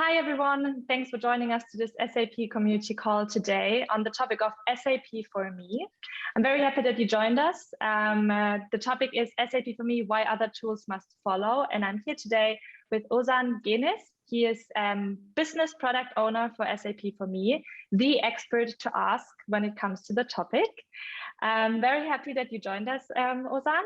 Hi, everyone. Thanks for joining us to this SAP Community Call today on the topic of SAP for Me. I'm very happy that you joined us. The topic is SAP for Me, why other tools must follow. And I'm here today with Ozan Genis. He is business product owner for SAP for Me, the expert to ask when it comes to the topic. I'm very happy that you joined us, Ozan.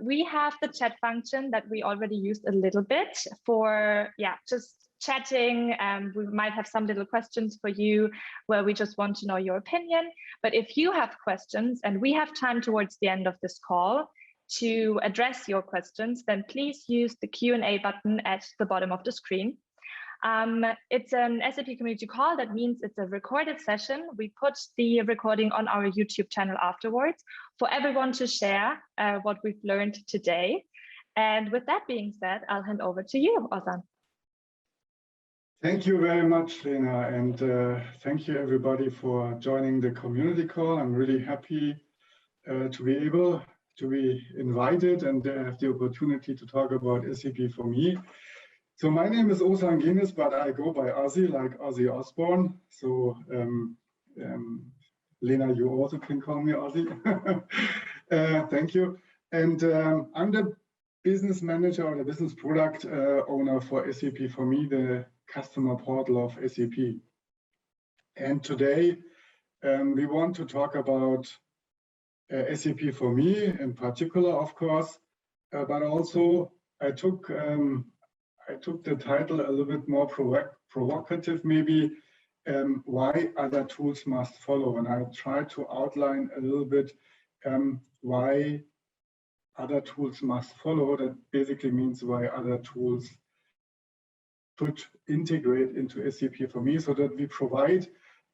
We have the chat function that we already used a little bit for, just chatting. We might have some little questions for you where we just want to know your opinion. But if you have questions and we have time towards the end of this call to address your questions, then please use the Q&A button at the bottom of the screen. It's an SAP Community Call. That means it's a recorded session. We put the recording on our YouTube channel afterwards for everyone to share what we've learned today. And with that being said, I'll hand over to you, Ozan. Thank you very much, Lena, and thank you everybody for joining the community call. I'm really happy to be able to be invited and have the opportunity to talk about SAP for Me. So my name is Ozan Genis, but I go by Ozzy, like Ozzy Osbourne. So Lena, you also can call me Ozzy. Thank you. And I'm the business manager or the business product owner for SAP for Me, the customer portal of SAP. And today we want to talk about SAP for Me in particular, of course, but also I took the title a little bit more provocative, maybe, why other tools must follow. And I try to outline a little bit why other tools must follow. That basically means why other tools should integrate into SAP for Me so that we provide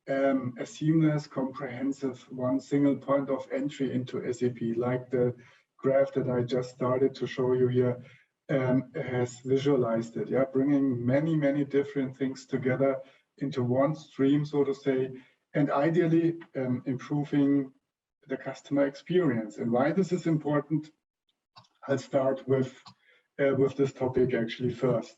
a seamless, comprehensive, one single point of entry into SAP, like the graph that I just started to show you here has visualized it, bringing many different things together into one stream, so to say, and ideally improving the customer experience. And why this is important, I'll start with this topic actually first.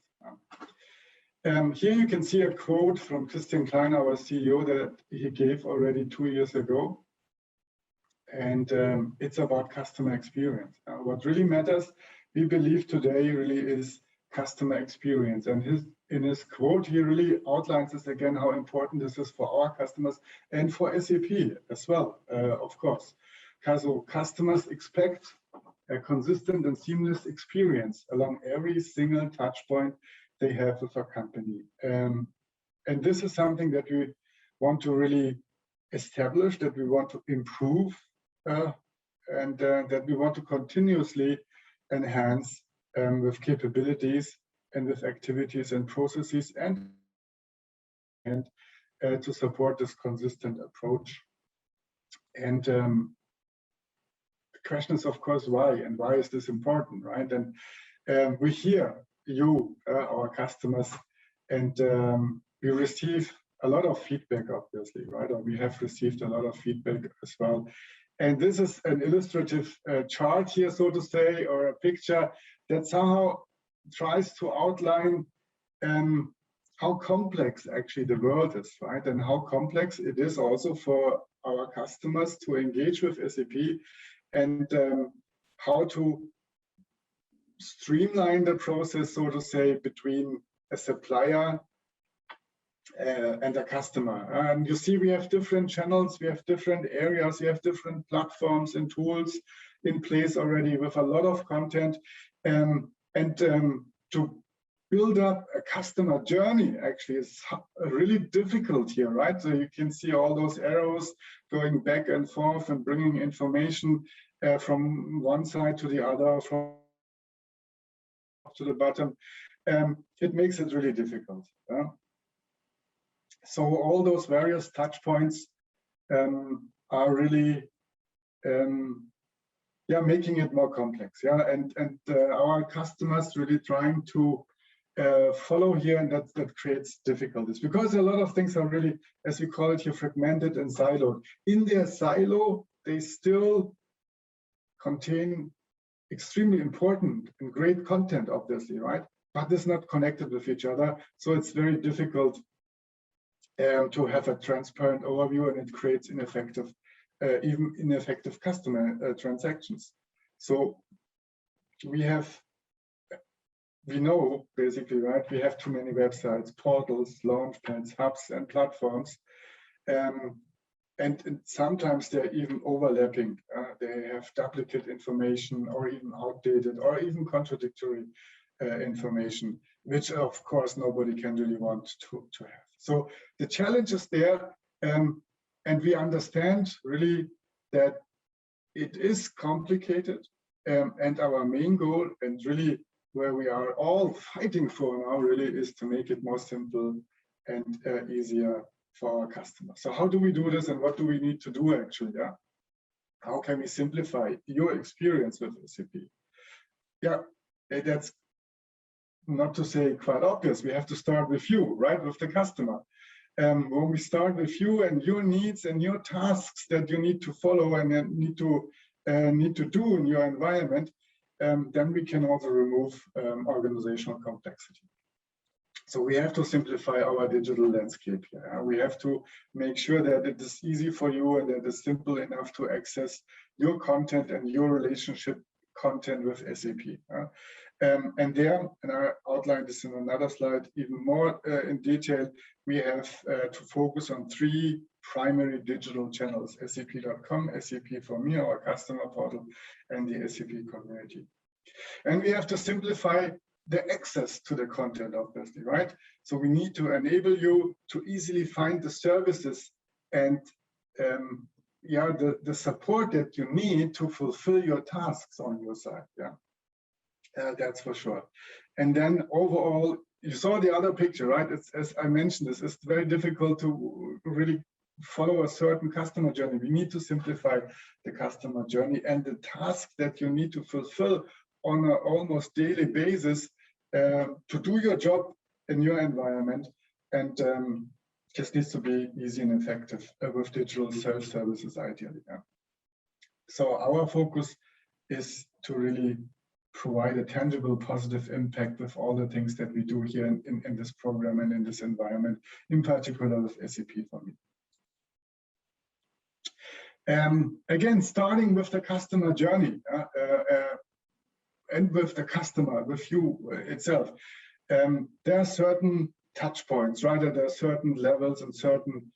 Here you can see a quote from Christian Klein, our CEO, that he gave already 2 years ago. And it's about customer experience. What really matters, we believe today, really is customer experience. And in his quote, he really outlines this again, how important this is for our customers and for SAP as well, of course. So customers expect a consistent and seamless experience along every single touch point they have with a company. And this is something that we want to really establish, that we want to improve, and that we want to continuously enhance with capabilities and with activities and processes and to support this consistent approach. And the question is, of course, why? And why is this important, right? And we hear you, our customers, and we receive a lot of feedback, obviously, right? Or we have received a lot of feedback as well. And this is an illustrative chart here, so to say, or a picture that somehow tries to outline how complex actually the world is, right? And how complex it is also for our customers to engage with SAP, and how to streamline the process, so to say, between a supplier and a customer. And you see, we have different channels, we have different areas, we have different platforms and tools in place already with a lot of content. And to build up a customer journey actually is really difficult here, right? So you can see all those arrows going back and forth and bringing information from one side to the other, from to the bottom. It makes it really difficult. So all those various touch points are really making it more complex. And our customers really trying to follow here, and that creates difficulties because a lot of things are really, as we call it here, fragmented and siloed. In their silo, they still contain extremely important and great content, obviously, right? but it's not connected with each other. So it's very difficult to have a transparent overview, and it creates ineffective, even ineffective customer transactions. So we know basically, right, we have too many websites, portals, launchpads, hubs, and platforms. And sometimes they're even overlapping. They have duplicate information, or even outdated, or even contradictory information, which of course nobody can really want to have. So the challenge is there, and we understand really that it is complicated, and our main goal, and really where we are all fighting for now, really is to make it more simple and easier for our customers. So how do we do this, and what do we need to do actually? Yeah, how can we simplify your experience with SAP? Yeah, that's not to say quite obvious. We have to start with you, right, with the customer. When we start with you and your needs and your tasks that you need to follow and then need to do in your environment, then we can also remove organizational complexity. So we have to simplify our digital landscape here. We have to make sure that it is easy for you and that it's simple enough to access your content and your relationship content with SAP. And I outlined this in another slide even more in detail, we have to focus on 3 primary digital channels: SAP.com, SAP for Me, our customer portal, and the SAP community. And we have to simplify the access to the content, obviously, right? So we need to enable you to easily find the services and the support that you need to fulfill your tasks on your side. Yeah, that's for sure. And then overall, you saw the other picture, right? It's, as I mentioned, it's very difficult to really follow a certain customer journey. We need to simplify the customer journey and the task that you need to fulfill on an almost daily basis to do your job in your environment, and just needs to be easy and effective with digital self-services ideally. Yeah. So our focus is to really provide a tangible positive impact with all the things that we do here in this program and in this environment, in particular with SAP for Me. Again, starting with the customer journey and with the customer, with you itself. There are certain touch points, right? There are certain levels and certain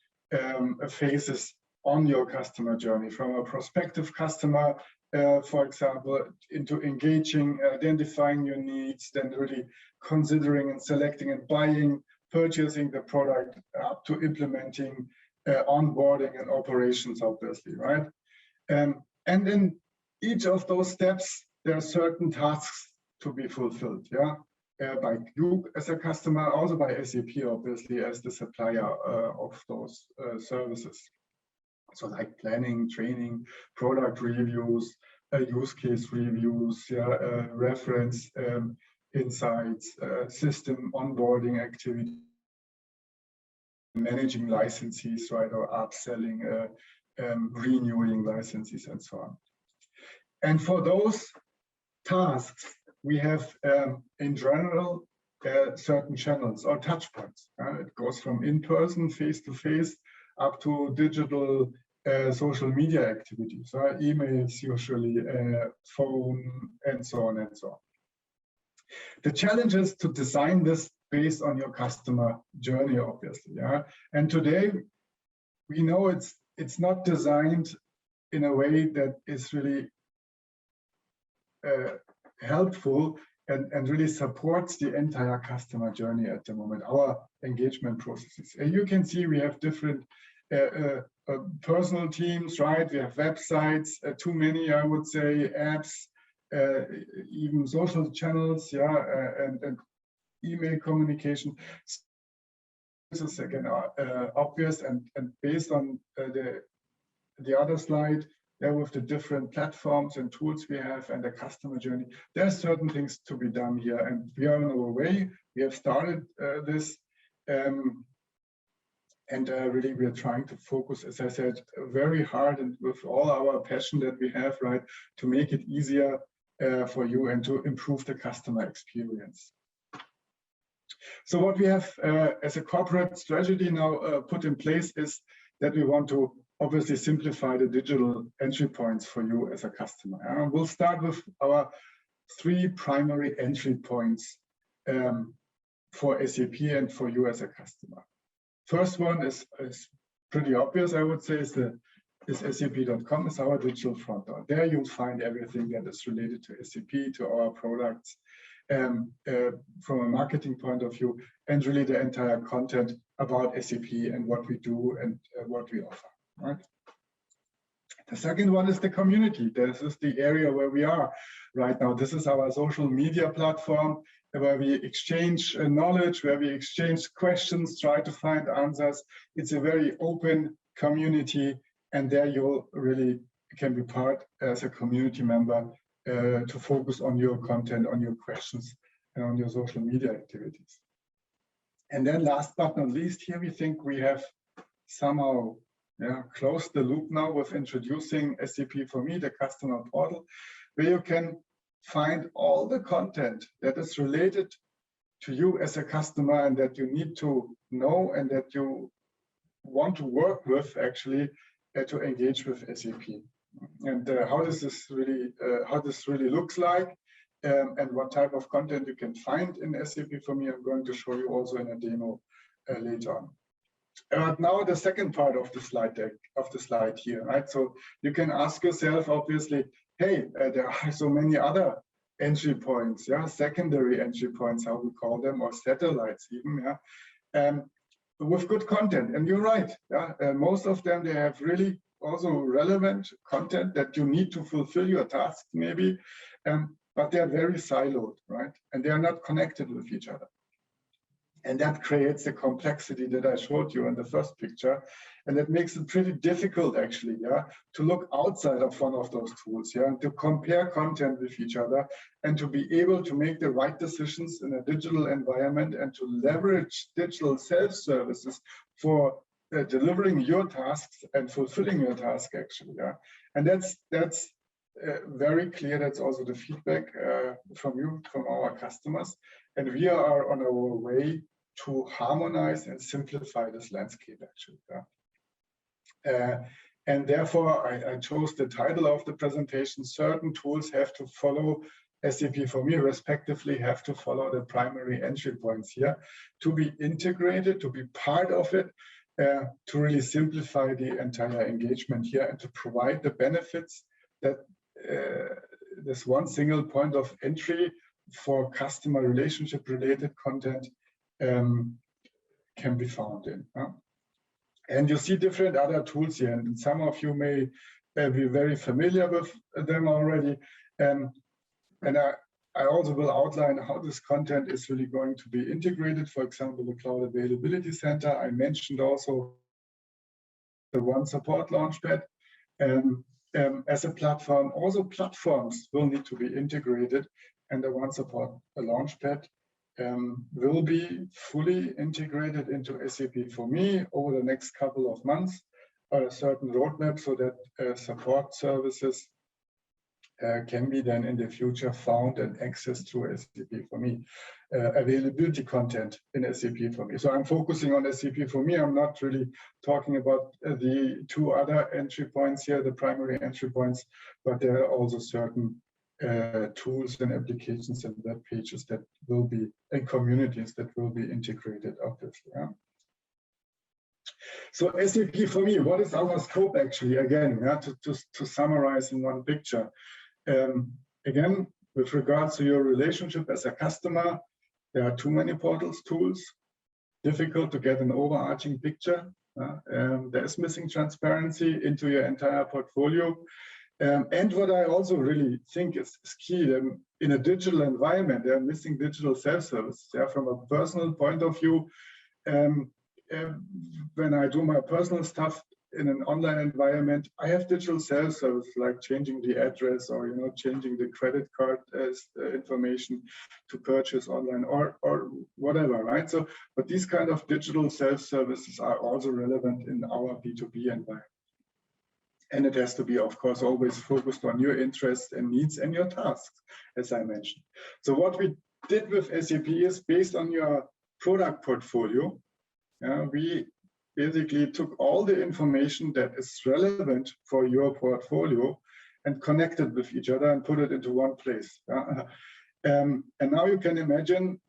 phases on your customer journey, from a prospective customer, for example, into engaging, identifying your needs, then really considering and selecting and buying, purchasing the product, up to implementing, onboarding and operations, obviously, right? And in each of those steps, there are certain tasks to be fulfilled, yeah, by you as a customer, also by SAP, obviously, as the supplier of those services. So like planning, training, product reviews, use case reviews, yeah, reference insights, system onboarding activity, managing licenses, right, or upselling, renewing licenses, and so on. And for those tasks, we have in general certain channels or touch points. It goes from in-person, face-to-face, up to digital social media activities, emails usually, phone, and so on and so on. The challenge is to design this based on your customer journey, obviously. Yeah? And today, we know it's not designed in a way that is really helpful and really supports the entire customer journey at the moment, our engagement processes. And you can see we have different personal teams, right? We have websites, too many, I would say, apps, even social channels, yeah, and email communication. This is again obvious, and based on the other slide, there with the different platforms and tools we have and the customer journey, there are certain things to be done here, and we are on our way. We have started this, and really we are trying to focus, as I said, very hard and with all our passion that we have, right, to make it easier for you and to improve the customer experience. So what we have as a corporate strategy now put in place is that we want to obviously simplify the digital entry points for you as a customer. And we'll start with our 3 primary entry points for SAP and for you as a customer. First one is pretty obvious, I would say, is SAP.com, is our digital front door. There you'll find everything that is related to SAP, to our products, from a marketing point of view, and really the entire content about SAP and what we do and what we offer, right? The second one is the community. This is the area where we are right now. This is our social media platform where we exchange knowledge, where we exchange questions, try to find answers. It's a very open community, and there you really can be part as a community member to focus on your content, on your questions, and on your social media activities. And then last but not least, here we think we have somehow closed the loop now with introducing SAP For Me, the customer portal, where you can find all the content that is related to you as a customer and that you need to know and that you want to work with actually to engage with SAP. And how this really looks like and what type of content you can find in SAP For Me, I'm going to show you also in a demo later on. But now the second part of the slide here, right? So you can ask yourself, obviously, hey, there are so many other entry points, secondary entry points, how we call them, or satellites even, with good content. And you're right, most of them, they have really also relevant content that you need to fulfill your tasks maybe, but they're very siloed, right? And they are not connected with each other. And that creates the complexity that I showed you in the first picture. And that makes it pretty difficult actually, to look outside of one of those tools, and to compare content with each other and to be able to make the right decisions in a digital environment and to leverage digital self-services for delivering your tasks and fulfilling your task actually, And that's very clear. That's also the feedback from you, from our customers. And we are on our way to harmonize and simplify this landscape actually. And therefore, I chose the title of the presentation, certain tools have to follow SAP For Me, respectively, have to follow the primary entry points here to be integrated, to be part of it, to really simplify the entire engagement here and to provide the benefits that this one single point of entry for customer relationship related content can be found in. And you see different other tools here, and some of you may be very familiar with them already. And I also will outline how this content is really going to be integrated. For example, the Cloud Availability Center. I mentioned also the One Support Launchpad as a platform. Also, platforms will need to be integrated, and the One Support Launchpad will be fully integrated into SAP For Me over the next couple of months, a certain roadmap so that support services can be then in the future found and accessed through SAP For Me, availability content in SAP For Me. So I'm focusing on SAP For Me. I'm not really talking about the 2 other entry points here, the primary entry points, but there are also certain tools and applications and web pages that will be, and communities that will be integrated, obviously. So SAP For Me, what is our scope actually? Again, to summarize in one picture. Again, with regards to your relationship as a customer, there are too many portals, tools, difficult to get an overarching picture. There is missing transparency into your entire portfolio. And what I also really think is key, in a digital environment, they're missing digital self-service. From a personal point of view, when I do my personal stuff in an online environment, I have digital self-service like changing the address or changing the credit card information to purchase online or whatever, right? So, but these kind of digital self-services are also relevant in our B2B environment. And it has to be, of course, always focused on your interests and needs and your tasks, as I mentioned. So what we did with SAP is based on your product portfolio, we basically took all the information that is relevant for your portfolio and connected with each other and put it into one place. And now you can imagine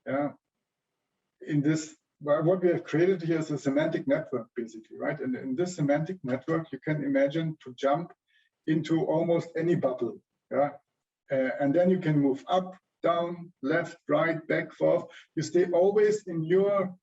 in this, what we have created here is a semantic network, basically, right? And in this semantic network, you can imagine to jump into almost any bubble. And then you can move up, down, left, right, back, forth. You stay always in your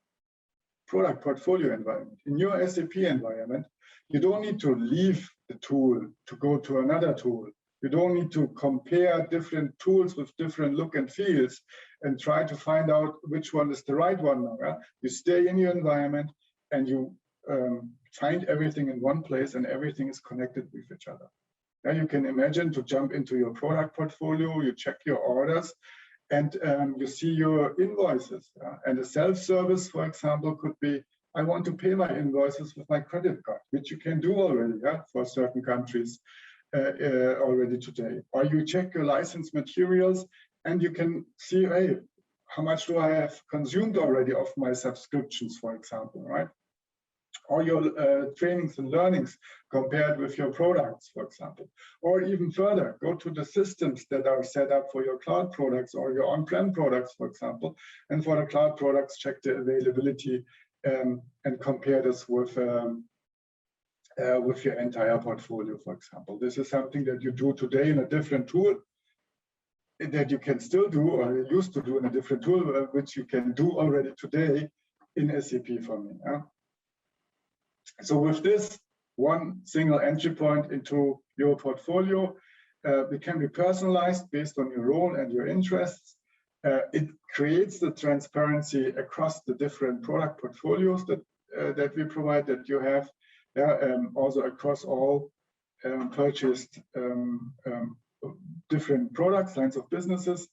product portfolio environment, in your SAP environment. You don't need to leave the tool to go to another tool. You don't need to compare different tools with different look and feels and try to find out which one is the right one now. You stay in your environment and you find everything in one place, and everything is connected with each other. You can imagine to jump into your product portfolio, you check your orders, and you see your invoices. And a self-service, for example, could be, I want to pay my invoices with my credit card, which you can do already for certain countries already today. Or you check your license materials and you can see, hey, how much do I have consumed already of my subscriptions, for example, right? Or your trainings and learnings compared with your products, for example. Or even further, go to the systems that are set up for your cloud products or your on-prem products, for example. And for the cloud products, check the availability and compare this with your entire portfolio, for example. This is something that you do today in a different tool that you can still do, or you used to do in a different tool, which you can do already today in SAP for me. So with this one single entry point into your portfolio, it can be personalized based on your role and your interests. It creates the transparency across the different product portfolios that we provide, that you have, also across all purchased different products, lines of businesses.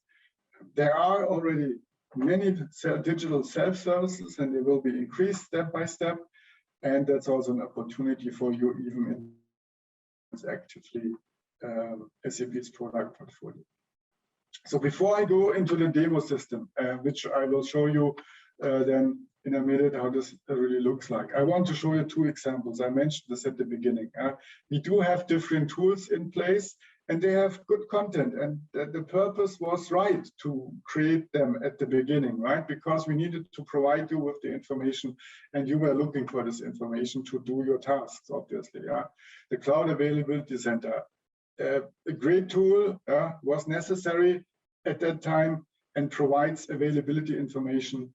There are already many digital self-services, and they will be increased step by step. And that's also an opportunity for you, even in actively SAP's product portfolio. So before I go into the demo system, which I will show you then in a minute how this really looks like, I want to show you two examples. I mentioned this at the beginning. We do have different tools in place, and they have good content, and the purpose was right to create them at the beginning, right? Because we needed to provide you with the information, and you were looking for this information to do your tasks, obviously. The Cloud Availability Center, a great tool, was necessary at that time and provides availability information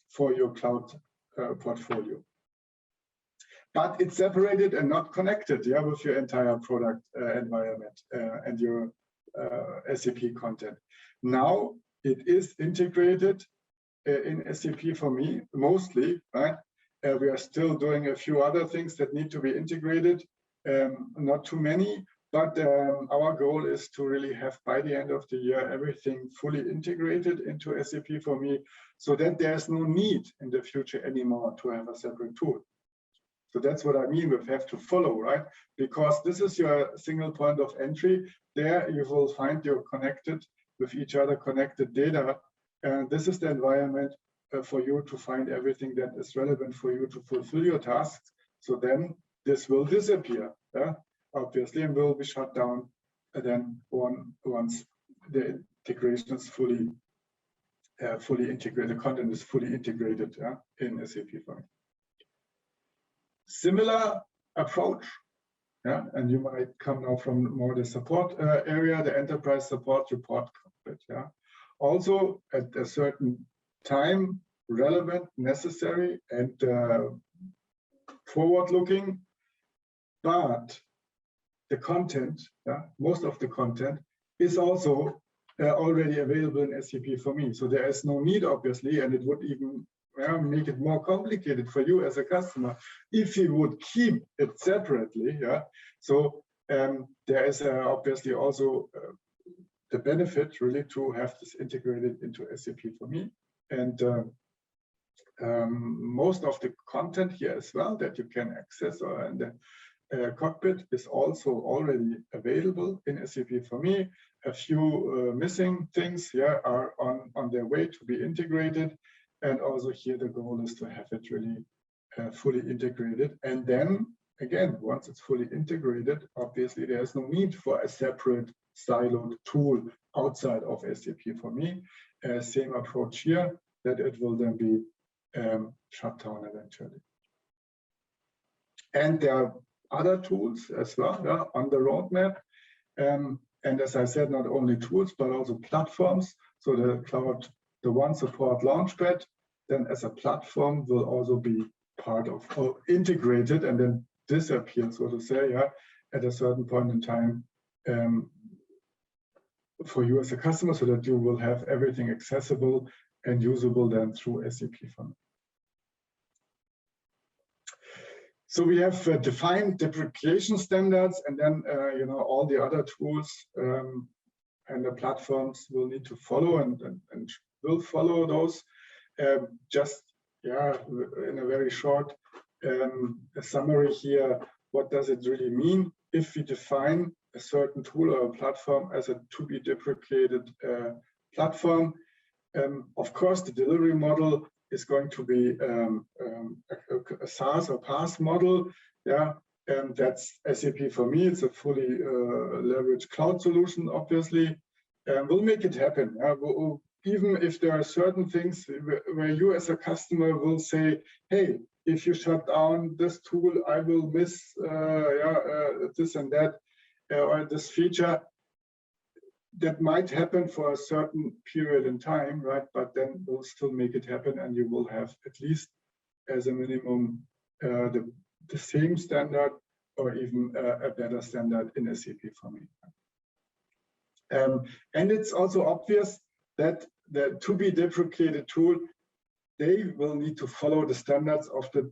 for your cloud portfolio. But it's separated and not connected with your entire product environment and your SAP content. Now it is integrated in SAP for me, mostly, right? We are still doing a few other things that need to be integrated, not too many, but our goal is to really have, by the end of the year, everything fully integrated into SAP for me, so that there's no need in the future anymore to have a separate tool. So that's what I mean with have to follow, right? Because this is your single point of entry. There you will find your connected with each other, connected data. And this is the environment for you to find everything that is relevant for you to fulfill your tasks. So then this will disappear, obviously, and will be shut down. And then once the integration is fully integrated, the content is fully integrated in SAP for me. Similar approach, and you might come now from more the support area, the enterprise support report cockpit. Also at a certain time, relevant, necessary, and forward-looking, but the content, most of the content is also already available in SAP for me. So there is no need, obviously, and it would even make it more complicated for you as a customer if you would keep it separately. So there is obviously also the benefit really to have this integrated into SAP for me. And most of the content here as well that you can access in the cockpit is also already available in SAP for me. A few missing things are on their way to be integrated. And also here, the goal is to have it really fully integrated. And then again, once it's fully integrated, obviously there's no need for a separate siloed tool outside of SAP for me. Same approach here, that it will then be shut down eventually. And there are other tools as well on the roadmap. And as I said, not only tools, but also platforms. So the cloud, the One Support Launchpad, then as a platform will also be part of or integrated and then disappear, so to say, at a certain point in time for you as a customer, so that you will have everything accessible and usable then through SAP for me. So we have defined deprecation standards, and then all the other tools and the platforms will need to follow and will follow those. Just in a very short summary here, what does it really mean if we define a certain tool or a platform as a to be deprecated platform? Of course, the delivery model is going to be a SaaS or PaaS model. And that's SAP for me. It's a fully leveraged cloud solution, obviously. We'll make it happen. Even if there are certain things where you as a customer will say, hey, if you shut down this tool, I will miss this and that, or this feature. That might happen for a certain period in time, right? But then we'll still make it happen, and you will have at least as a minimum the same standard or even a better standard in SAP for me. And it's also obvious that the to be deprecated tool, they will need to follow the standards of the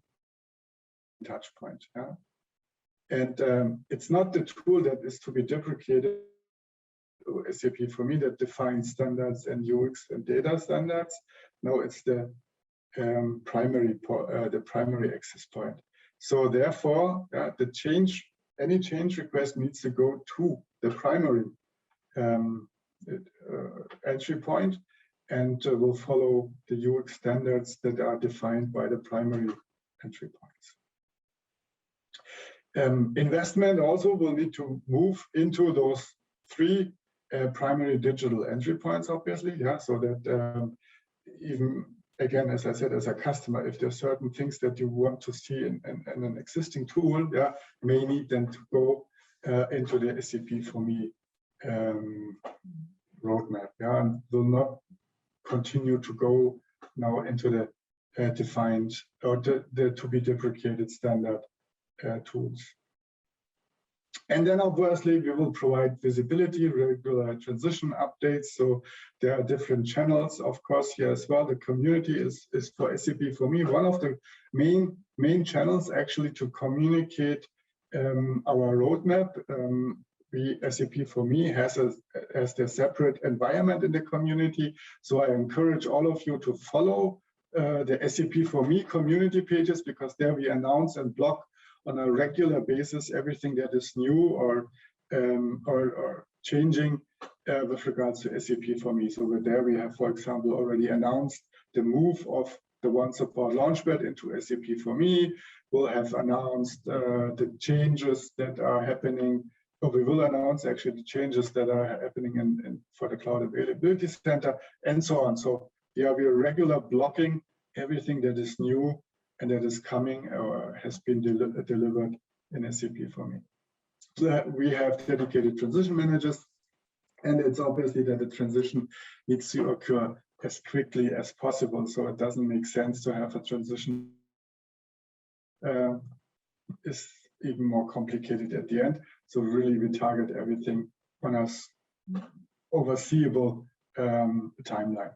touch point. And it's not the tool that is to be deprecated, SAP for me, that defines standards and UX and data standards. No, it's the primary access point. So therefore, any change request needs to go to the primary entry point, and will follow the UX standards that are defined by the primary entry points. Investment also will need to move into those three primary digital entry points, obviously, so that even, again, as I said, as a customer, if there are certain things that you want to see in an existing tool, may need them to go into the SAP for me roadmap, and will not continue to go now into the defined or the to be deprecated standard tools. And then obviously we will provide visibility, regular transition updates. So there are different channels, of course, here as well. The community is for SAP for me one of the main channels actually to communicate our roadmap. SAP for me has their separate environment in the community. So I encourage all of you to follow the SAP for me community pages, because there we announce and blog on a regular basis everything that is new or changing with regards to SAP for me. So there we have, for example, already announced the move of the One Support Launchpad into SAP for me. We'll have announced the changes that are happening, or we will announce actually the changes that are happening for the Cloud Availability Center, and so on. So we are regular blocking everything that is new and that is coming or has been delivered in SAP for me. So we have dedicated transition managers, and it's obviously that the transition needs to occur as quickly as possible. So it doesn't make sense to have a transition is even more complicated at the end. So really we target everything on a overseeable timeline.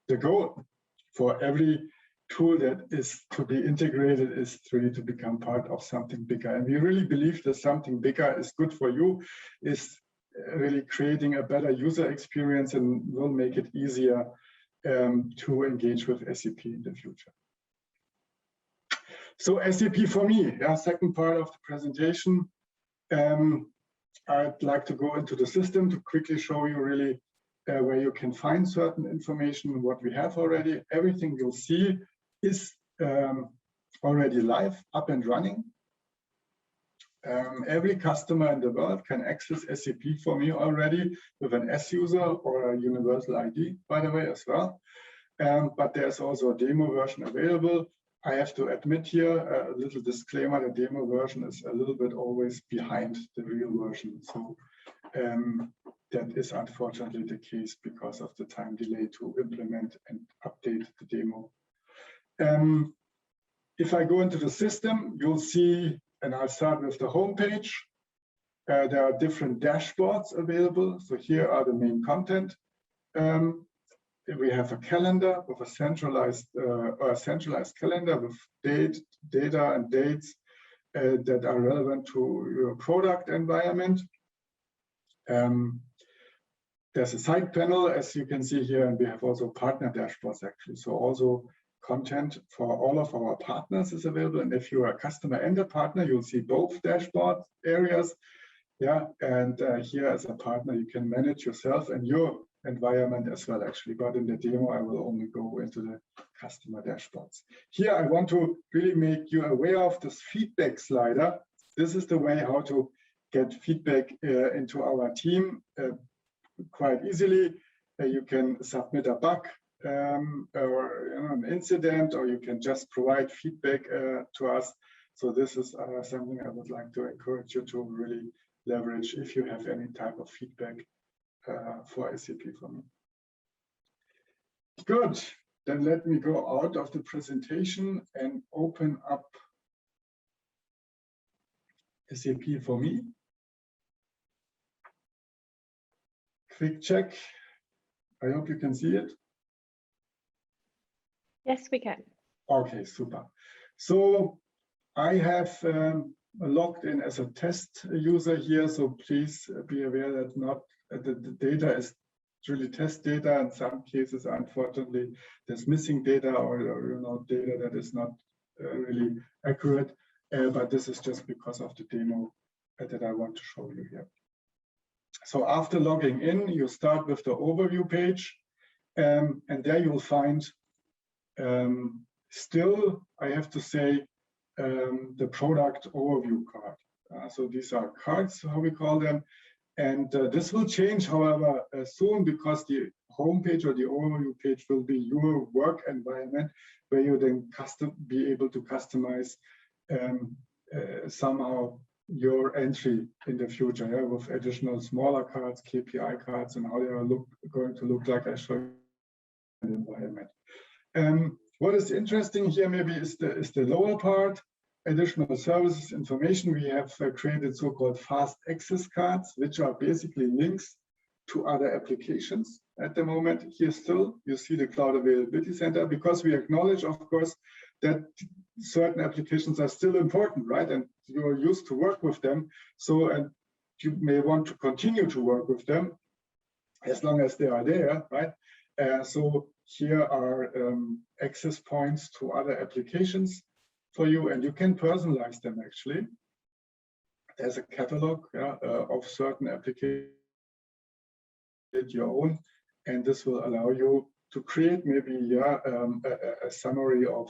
The goal for every tool that is to be integrated is really to become part of something bigger. And we really believe that something bigger is good for you, is really creating a better user experience and will make it easier to engage with SAP in the future. So SAP for me, second part of the presentation. I'd like to go into the system to quickly show you really where you can find certain information, what we have already. Everything you'll see is already live, up and running. Every customer in the world can access SAP for me already with an S user or a universal ID, by the way, as well. But there's also a demo version available. I have to admit here, a little disclaimer, the demo version is a little bit always behind the real version. So that is unfortunately the case because of the time delay to implement and update the demo. If I go into the system, you'll see, and I'll start with the home page. There are different dashboards available. So here are the main content. We have a calendar with a centralized calendar with data and dates that are relevant to your product environment. There's a side panel, as you can see here, and we have also partner dashboards actually. So also content for all of our partners is available. And if you are a customer and a partner, you'll see both dashboard areas. Yeah, and here as a partner, you can manage yourself and your environment as well, actually. But in the demo, I will only go into the customer dashboards. Here, I want to really make you aware of this feedback slider. This is the way how to get feedback into our team quite easily. You can submit a bug or an incident, or you can just provide feedback to us. So this is something I would like to encourage you to really leverage if you have any type of feedback for SAP for me. Good, then let me go out of the presentation and open up SAP for me. Quick check. I hope you can see it. Yes, we can. Okay, super. So I have logged in as a test user here. So please be aware that not the data is really test data. In some cases, unfortunately, there's missing data or data that is not really accurate. But this is just because of the demo that I want to show you here. So after logging in, you start with the overview page, and there you'll find still, I have to say, the product overview card. So these are cards, how we call them. And this will change, however, soon, because the home page or the overview page will be your work environment, where you then be able to customize somehow your entry in the future, yeah, with additional smaller cards, KPI cards, and how they are going to look like I show you in the environment. What is interesting here maybe is the lower part, additional services information. We have created so-called fast access cards, which are basically links to other applications. At the moment, here still, you see the Cloud Availability Center, because we acknowledge, of course, that certain applications are still important, right? And you are used to work with them. So, and you may want to continue to work with them as long as they are there, right? So here are access points to other applications for you, and you can personalize them actually. There's a catalog of certain applications your own, and this will allow you to create maybe a summary of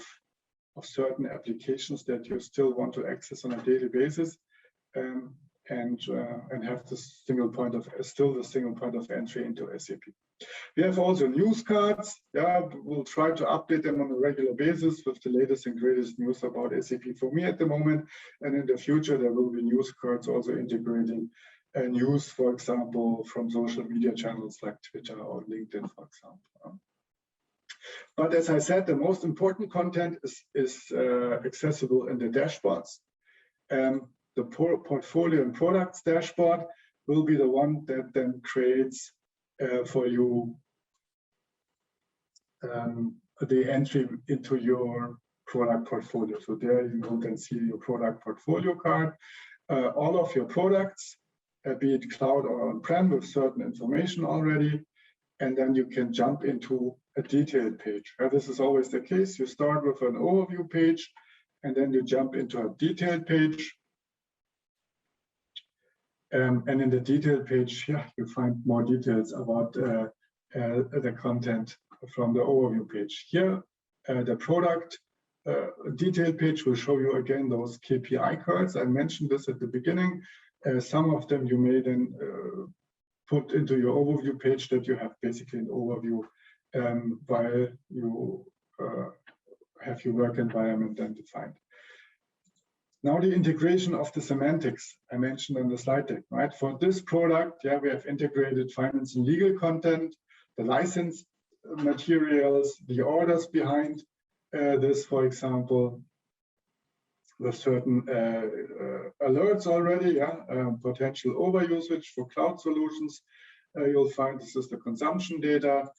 certain applications that you still want to access on a daily basis, and have the single point of entry into SAP. We have also news cards. Yeah, we'll try to update them on a regular basis with the latest and greatest news about SAP for me at the moment. And in the future, there will be news cards also integrating news, for example, from social media channels like Twitter or LinkedIn, for example. But as I said, the most important content is accessible in the dashboards. The portfolio and products dashboard will be the one that then creates for you the entry into your product portfolio. So there you will then see your product portfolio card, all of your products, be it cloud or on-prem, with certain information already, and then you can jump into a detailed page. This is always the case. You start with an overview page, and then you jump into a detailed page. And in the detailed page, you find more details about the content from the overview page. Here, the product detail page will show you again those KPI cards. I mentioned this at the beginning. Some of them you may then put into your overview page, that you have basically an overview while you have your work environment then defined. Now the integration of the semantics I mentioned on the slide deck, right? For this product, yeah, we have integrated finance and legal content, the license materials, the orders behind this, for example, with certain alerts already, yeah, potential overusage for cloud solutions. You'll find this is the consumption data,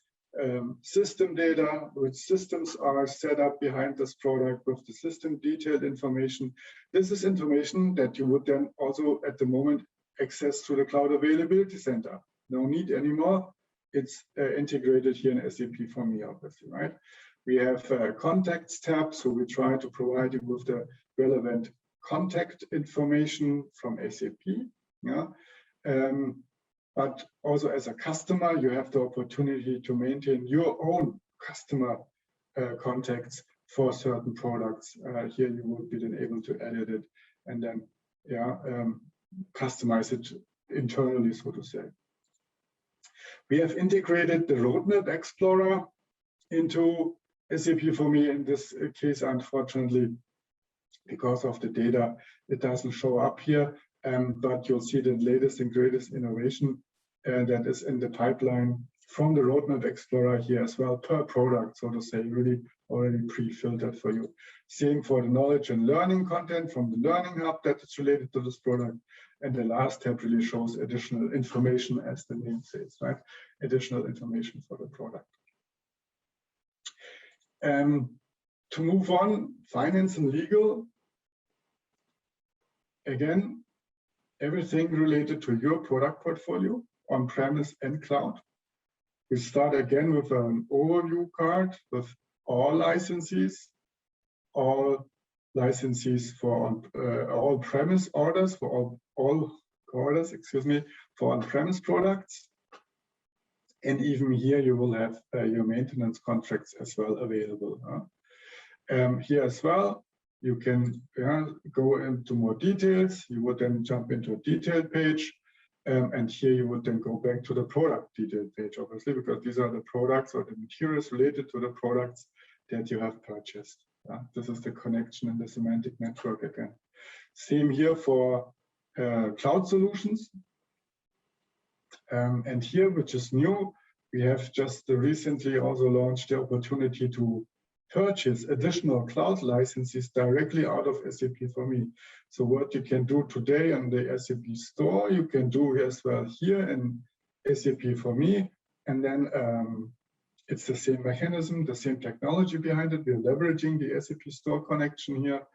system data, which systems are set up behind this product with the system detailed information. This is information that you would then also at the moment access to the Cloud Availability Center. No need anymore. It's integrated here in SAP for me, obviously, right? We have contacts tab, so we try to provide you with the relevant contact information from SAP. Yeah. But also as a customer, you have the opportunity to maintain your own customer contacts for certain products. Here you would be then able to edit it and then customize it internally, so to say. We have integrated the Roadmap Explorer into SAP for me. In this case, unfortunately, because of the data, it doesn't show up here. But you'll see the latest and greatest innovation that is in the pipeline from the Roadmap Explorer here as well, per product, so to say, really already pre-filtered for you. Same for the knowledge and learning content from the Learning Hub that is related to this product. And the last tab really shows additional information, as the name says, right? Additional information for the product. To move on, finance and legal. Again, everything related to your product portfolio, on-premise and cloud. We start again with an overview card with all licensees for all premise orders, for all orders, excuse me, for on-premise products. And even here you will have your maintenance contracts as well available. Here as well, you can go into more details. You would then jump into a detailed page. And here you would then go back to the product detailed page, obviously, because these are the products or the materials related to the products that you have purchased. This is the connection in the semantic network again. Same here for cloud solutions. And here, which is new, we have just recently also launched the opportunity to purchase additional cloud licenses directly out of SAP for me. So what you can do today on the SAP store, you can do as well here in SAP for me. And then it's the same mechanism, the same technology behind it. We're leveraging the SAP store connection here.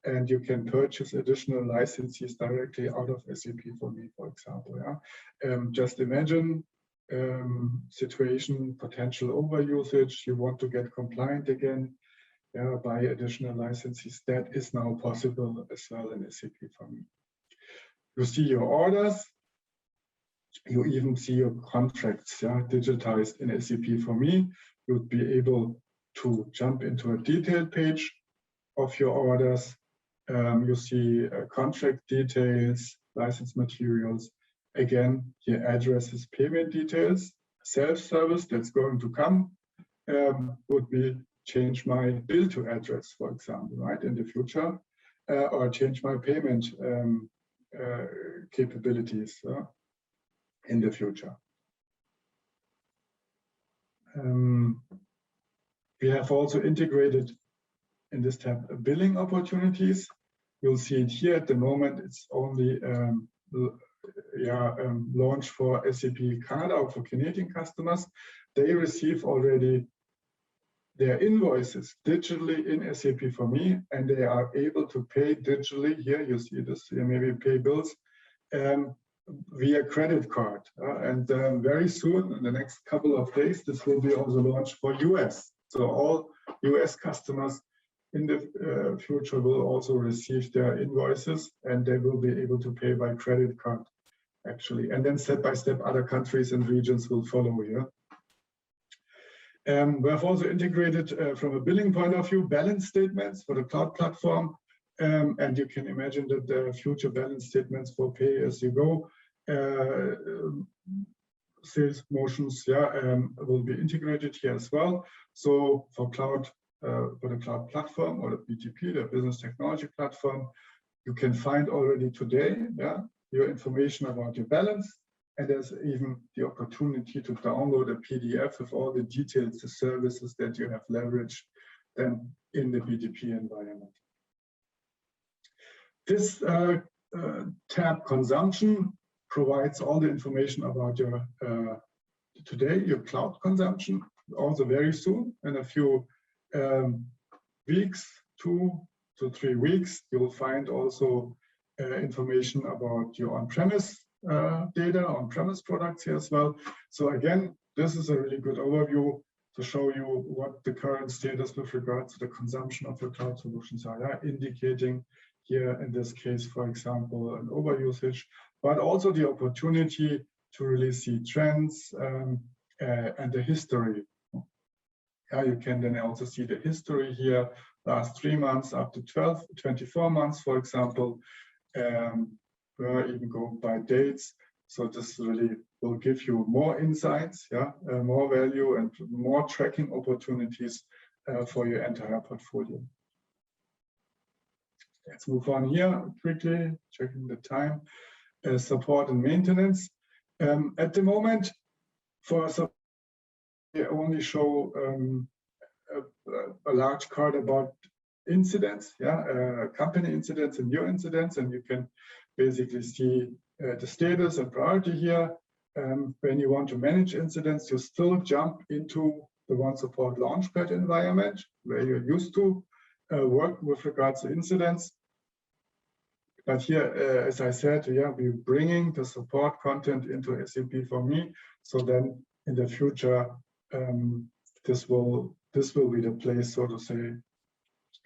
And you can purchase additional licenses directly out of SAP for me, for example. Yeah? Just imagine situation, potential overusage, you want to get compliant again, buy additional licenses. That is now possible as well in SAP for me. You see your orders, you even see your contracts digitized in SAP for me. You'll be able to jump into a detailed page of your orders. You see contract details, license materials. Again, here addresses, payment details, self-service that's going to come would be change my bill to address, for example, right, in the future, or change my payment capabilities in the future. We have also integrated in this tab billing opportunities. You'll see it here at the moment. It's only launched for SAP Canada or for Canadian customers. They receive already their invoices digitally in SAP for me, and they are able to pay digitally. Here you see this, maybe pay bills via credit card. And very soon, in the next couple of days, this will be also launched for US. So all US customers in the future will also receive their invoices, and they will be able to pay by credit card, actually. And then step by step, other countries and regions will follow here. We have also integrated from a billing point of view balance statements for the cloud platform, and you can imagine that the future balance statements for pay-as-you-go sales motions, will be integrated here as well. So for cloud, for the cloud platform or the BTP, the business technology platform, you can find already today, your information about your balance, and there's even the opportunity to download a PDF with all the details, the services that you have leveraged then in the BTP environment. This tab consumption provides all the information about your today, your cloud consumption. Also very soon, in a few weeks, 2 to 3 weeks, you'll find also information about your on-premise data, on-premise products here as well. So again, this is a really good overview to show you what the current status with regards to the consumption of your cloud solutions are, indicating here in this case, for example, an overusage, but also the opportunity to really see trends and the history. You can then also see the history here, last 3 months up to 24 months, for example, where even go by dates. So this really will give you more insights, more value and more tracking opportunities for your entire portfolio. Let's move on here quickly, checking the time. Support and maintenance. At the moment, for support, we only show a large card about incidents, company incidents and your incidents, and you can basically see the status and priority here. When you want to manage incidents, you still jump into the One Support Launchpad environment where you're used to work with regards to incidents. But here, as I said, we're bringing the support content into SAP for me. So then in the future, this will be the place, so to say,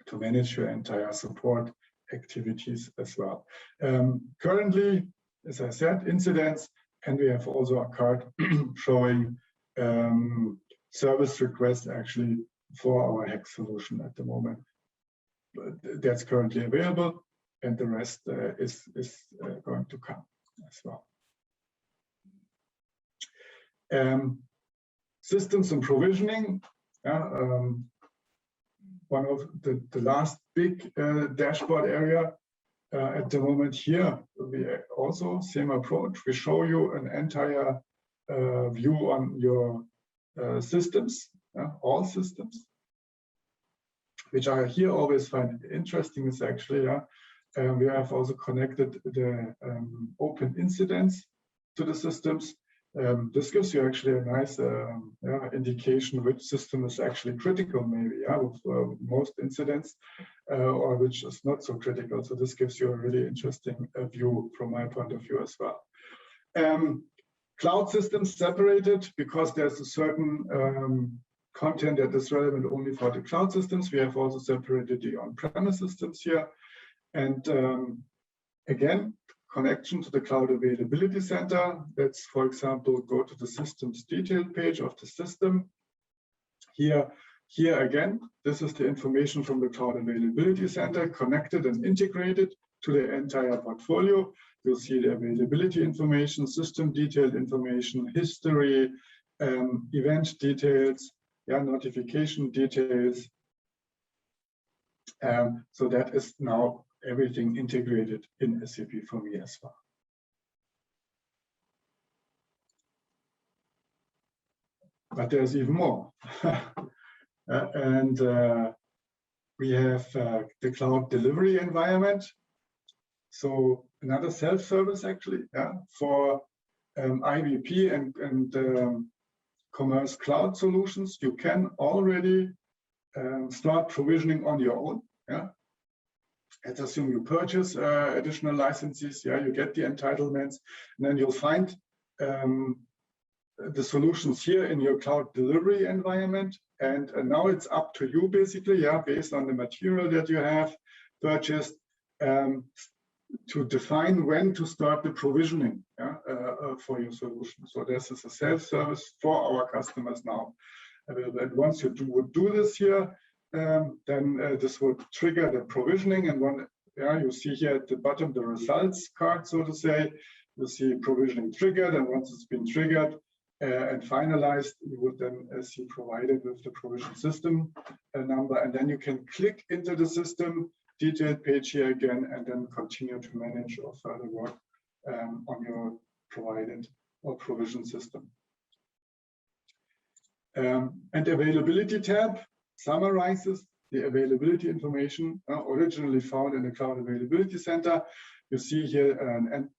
to manage your entire support activities as well. Currently, as I said, incidents, and we have also a card showing service requests actually for our HEX solution at the moment. That's currently available, and the rest is going to come as well. Systems and provisioning. One of the last big dashboard area at the moment here. We also same approach. We show you an entire view on your systems, all systems, which I here always find interesting is actually, we have also connected the open incidents to the systems. This gives you actually a nice indication which system is actually critical, maybe, with most incidents, or which is not so critical. So this gives you a really interesting view from my point of view as well. Cloud systems separated because there's a certain content that is relevant only for the cloud systems. We have also separated the on-premise systems here. And again, connection to the Cloud Availability Center. Let's, for example, go to the systems detail page of the system. Here again, this is the information from the Cloud Availability Center connected and integrated to the entire portfolio. You'll see the availability information, system detailed information, history, event details, notification details. So that is now everything integrated in SAP for me as well. But there's even more. And we have the cloud delivery environment. So another self-service actually, for IBP and commerce cloud solutions. You can already start provisioning on your own. Let's assume you purchase additional licenses, you get the entitlements, and then you'll find the solutions here in your cloud delivery environment. And now it's up to you, basically, based on the material that you have purchased, to define when to start the provisioning for your solution. So this is a self-service for our customers now. available. And once you would do this here, then this would trigger the provisioning. And you see here at the bottom the results card, so to say. You see provisioning triggered, and once it's been triggered and finalized, you would then see provided with the provision system number, and then you can click into the system detailed page here again, and then continue to manage or further work on your provided or provision system. And availability tab summarizes the availability information originally found in the Cloud Availability Center. You see here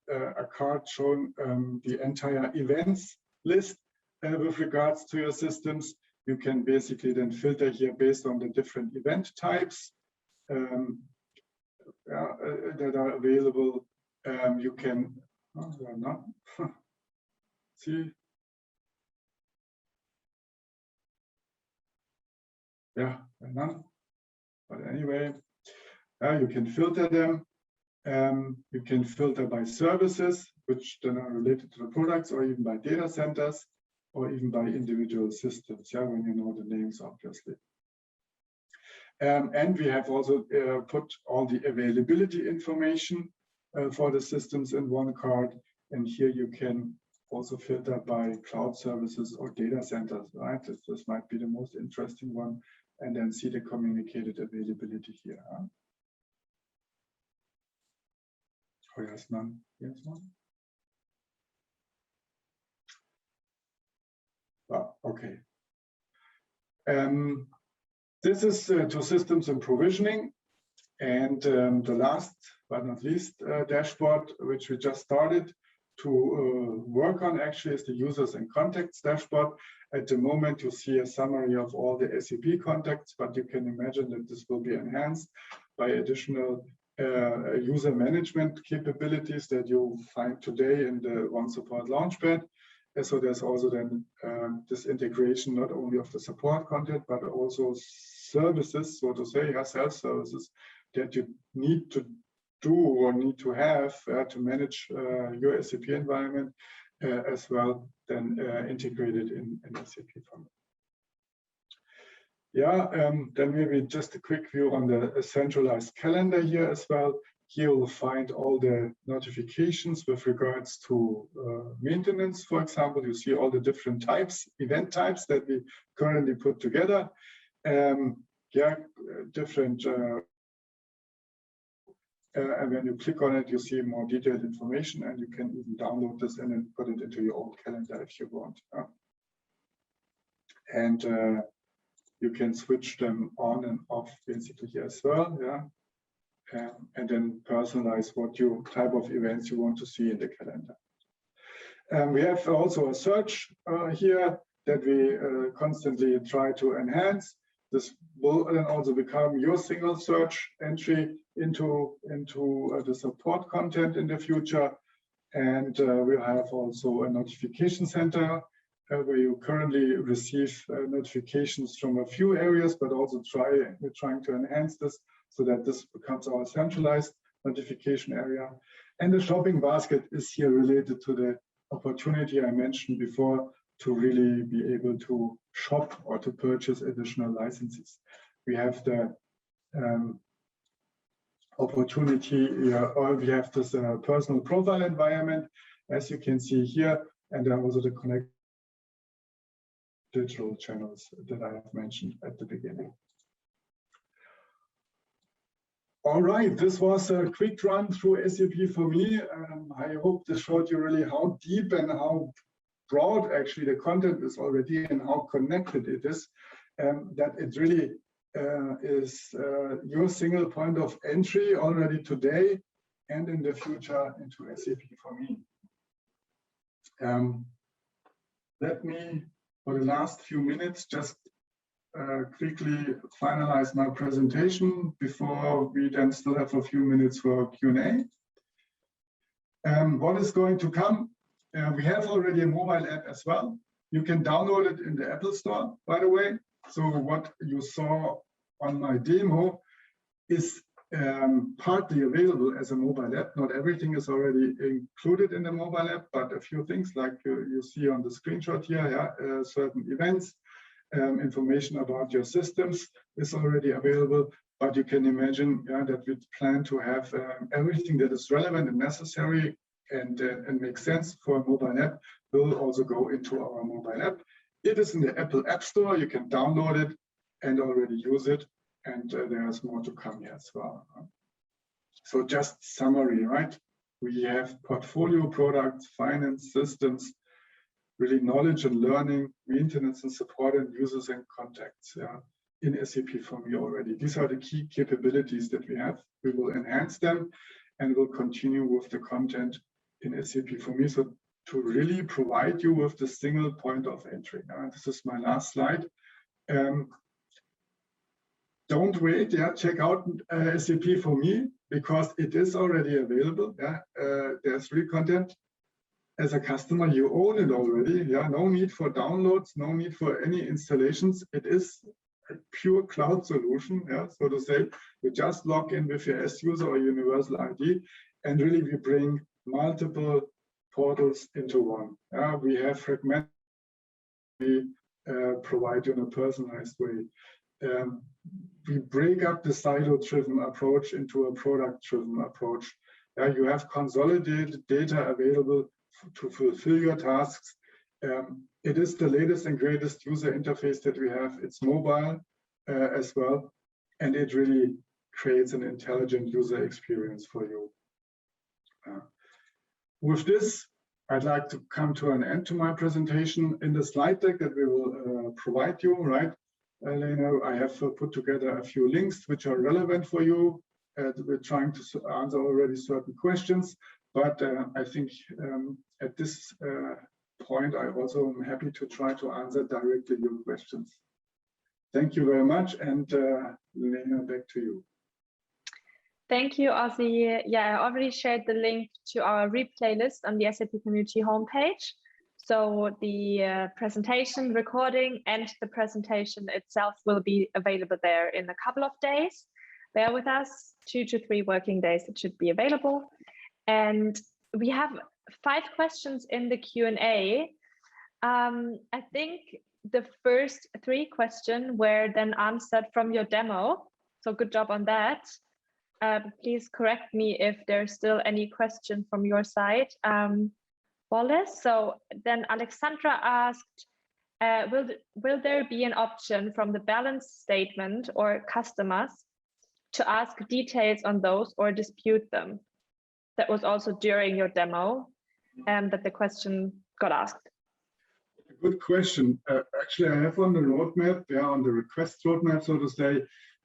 a card showing the entire events list with regards to your systems. You can basically then filter here based on the different event types that are available. You can see. Yeah, none. But anyway, you can filter them. You can filter by services, which then are related to the products, or even by data centers, or even by individual systems, when you know the names, obviously. And we have also put all the availability information for the systems in one card. And here you can also filter by cloud services or data centers, right? This might be the most interesting one. And then see the communicated availability here. Oh, yes, none. Yes, none. Well, okay. This is to systems and provisioning. And the last but not least dashboard, which we just started to work on, actually is the users and contacts dashboard. At the moment, you see a summary of all the SAP contacts, but you can imagine that this will be enhanced by additional user management capabilities that you find today in the One Support Launchpad. And so there's also then this integration not only of the support content, but also services, so to say, self-services that you need to do or need to have to manage your SAP environment as well, then integrated in SAP Community. Then maybe just a quick view on the centralized calendar here as well. Here you'll find all the notifications with regards to maintenance, for example. You see all the different types, event types that we currently put together. Different and when you click on it, you see more detailed information, and you can even download this and then put it into your own calendar if you want. And you can switch them on and off basically here as well. And then personalize what type of events you want to see in the calendar. We have also a search here that we constantly try to enhance. This will then also become your single search entry into the support content in the future. And we have also a notification center where you currently receive notifications from a few areas, but also we're trying to enhance this so that this becomes our centralized notification area. And the shopping basket is here related to the opportunity I mentioned before to really be able to shop or to purchase additional licenses. We have the opportunity, or we have this personal profile environment, as you can see here, and then also the connect digital channels that I have mentioned at the beginning. All right, this was a quick run through SAP for me. I hope this showed you really how deep and how broad actually the content is already and how connected it is, that it really is your single point of entry already today and in the future into SAP for me. Let me, for the last few minutes, just quickly finalize my presentation before we then still have a few minutes for Q&A. What is going to come? We have already a mobile app as well. You can download it in the Apple Store, by the way. So what you saw on my demo is partly available as a mobile app. Not everything is already included in the mobile app, but a few things like you see on the screenshot here, certain events information about your systems is already available. But you can imagine that we plan to have everything that is relevant and necessary and makes sense for a mobile app will also go into our mobile app. It is in the Apple App Store. You can download it and already use it. And there's more to come here as well. So just summary, right? We have portfolio products, finance systems, really knowledge and learning, maintenance and support, and users and contacts in SAP for me already. These are the key capabilities that we have. We will enhance them and will continue with the content in SAP for me. So to really provide you with the single point of entry. This is my last slide. Don't wait, check out SAP for me, because it is already available. There's free content. As a customer, you own it already. No need for downloads, no need for any installations. It is a pure cloud solution, so to say. You just log in with your S-user or universal ID, and really we bring multiple portals into one. We have fragmented, we provide you in a personalized way. We break up the silo-driven approach into a product-driven approach. You have consolidated data available to fulfill your tasks. It is the latest and greatest user interface that we have. It's mobile as well, and it really creates an intelligent user experience for you. With this, I'd like to come to an end to my presentation. In the slide deck that we will provide you, right, Elena, I have put together a few links which are relevant for you. We're trying to answer already certain questions, but I think at this point, I also am happy to try to answer directly your questions. Thank you very much, and Lena, back to you. Thank you, Ozzy. Yeah, I already shared the link to our replay list on the SAP Community homepage. So the presentation recording and the presentation itself will be available there in a couple of days. Bear with us, 2 to 3 working days, it should be available. And we have 5 questions in the Q&A. I think the first 3 questions were then answered from your demo. So good job on that. Please correct me if there's still any question from your side, Wallace. So then Alexandra asked, will there be an option from the balance statement or customers to ask details on those or dispute them? That was also during your demo that the question got asked. Good question. Actually, I have on the roadmap, on the request roadmap, so to say,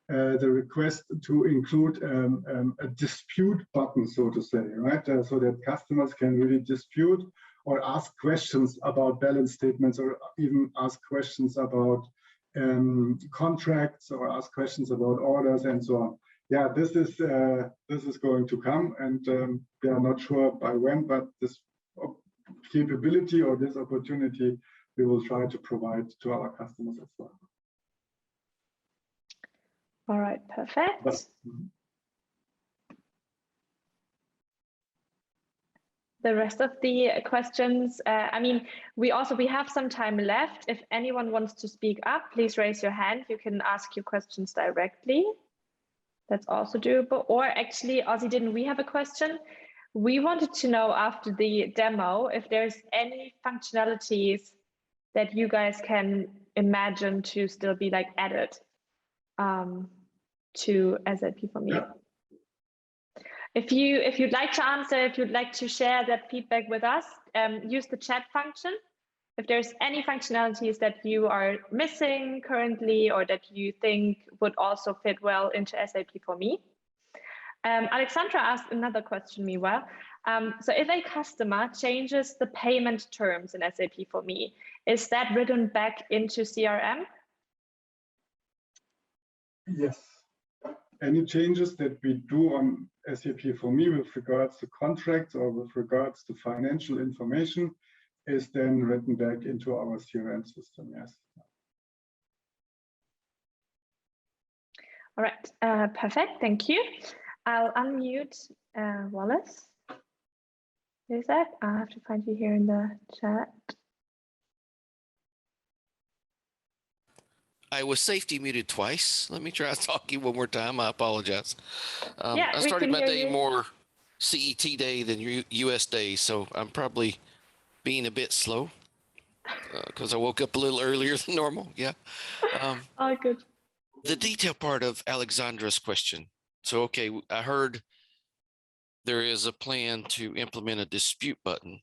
the request to include a dispute button, so to say, right? So that customers can really dispute or ask questions about balance statements, or even ask questions about contracts, or ask questions about orders and so on. Yeah, this is going to come, and we are not sure by when, but this capability or this opportunity we will try to provide to our customers as well. All right, perfect. The rest of the questions, I mean, we have some time left. If anyone wants to speak up, please raise your hand. You can ask your questions directly. That's also doable. Or actually, Ozzy, didn't we have a question? We wanted to know after the demo if there's any functionalities that you guys can imagine to still be like added to SAP for me. Yeah. If you'd like to answer, if you'd like to share that feedback with us, use the chat function. If there's any functionalities that you are missing currently or that you think would also fit well into SAP for me. Alexandra asked another question meanwhile. So if a customer changes the payment terms in SAP for me, is that written back into CRM? Yes. Any changes that we do on SAP for me with regards to contracts or with regards to financial information is then written back into our CRM system, yes. All right, perfect, thank you. I'll unmute Wallace. Is that? I'll have to find you here in the chat. I was safety muted twice. Let me try talking one more time. I apologize. Yeah, I we started can my hear day you. more CET day than US day, so I'm probably being a bit slow because I woke up a little earlier than normal. Yeah. All good. The detail part of Alexandra's question. So, okay, I heard there is a plan to implement a dispute button,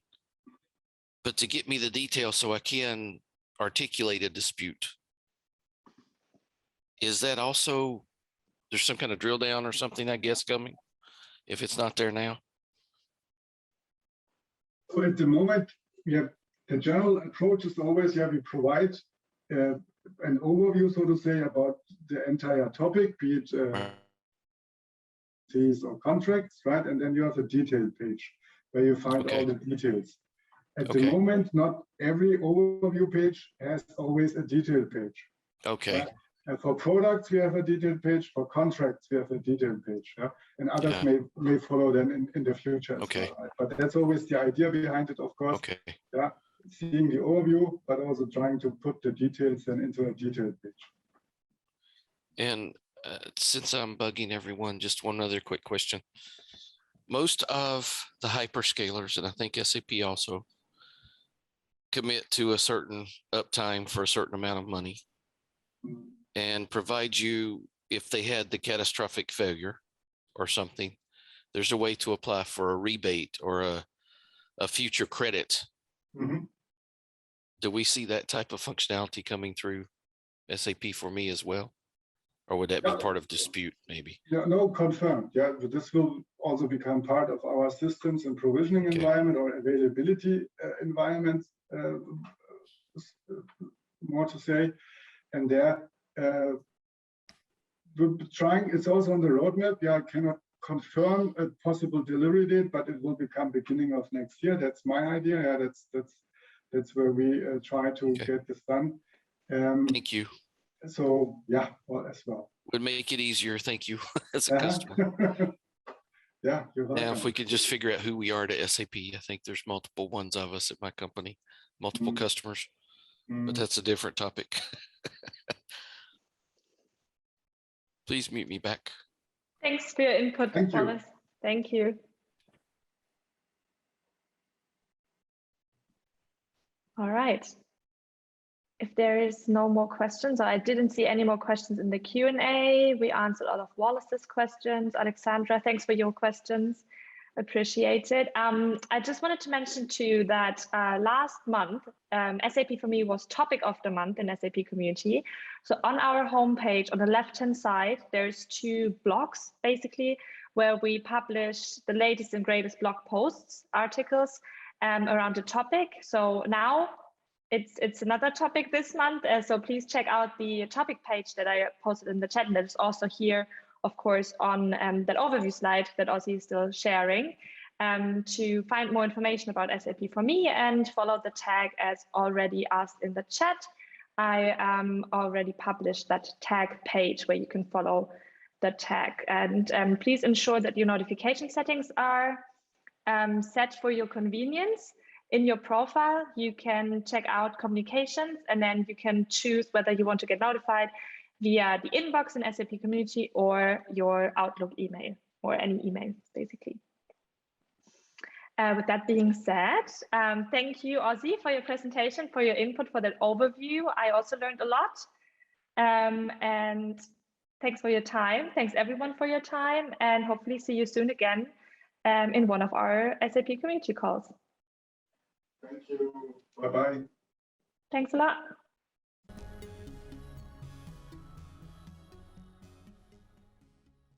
but to get me the details so I can articulate a dispute, is that also, there's some kind of drill down or something, I guess, coming if it's not there now? So at the moment, we have the general approach is always, we provide an overview, so to say, about the entire topic, be it fees or contracts, right? And then you have a detailed page where you find all the details. At the moment, not every overview page has always a detailed page. Okay. Right? And for products, we have a detailed page. For contracts, we have a detailed page. Yeah? And others may follow them in the future as well. Right? But that's always the idea behind it, of course. Okay. Yeah? Seeing the overview, but also trying to put the details then into a detailed page. And since I'm bugging everyone, just one other quick question. Most of the hyperscalers, and I think SAP also, commit to a certain uptime for a certain amount of money and provide you, if they had the catastrophic failure or something, there's a way to apply for a rebate or a future credit. Do we see that type of functionality coming through SAP for me as well? Or would that be part of dispute maybe? Yeah, no, confirmed. Yeah, but this will also become part of our systems and provisioning environment or availability environment, more to say. And there, we're trying, it's also on the roadmap. Yeah, I cannot confirm a possible delivery date, but it will become beginning of next year. That's my idea. Yeah, that's where we try to get this done. Thank you. So yeah, well, as well. Would make it easier. Thank you as a customer. Yeah, you're welcome. Now, if we could just figure out who we are to SAP, I think there's multiple ones of us at my company, multiple customers, but that's a different topic. Please mute me back. Thanks for your input, Wallace. Thank you. All right. If there is no more questions, I didn't see any more questions in the Q&A. We answered all of Wallace's questions. Alexandra, thanks for your questions. Appreciate it. I just wanted to mention too that last month, SAP for me was topic of the month in SAP Community. So on our homepage, on the left-hand side, there's 2 blogs, basically, where we publish the latest and greatest blog posts, articles around the topic. So now, it's another topic this month, so please check out the topic page that I posted in the chat, and that is also here, of course, on that overview slide that Ozzy is still sharing, to find more information about SAP for me and follow the tag as already asked in the chat. I already published that tag page where you can follow the tag, and please ensure that your notification settings are set for your convenience. In your profile, you can check out communications, and then you can choose whether you want to get notified via the inbox in SAP Community or your Outlook email, or any email, basically. With that being said, thank you, Ozzy, for your presentation, for your input, for that overview. I also learned a lot. And thanks for your time. Thanks, everyone, for your time, and hopefully see you soon again in one of our SAP Community calls. Thank you. Bye-bye. Thanks a lot.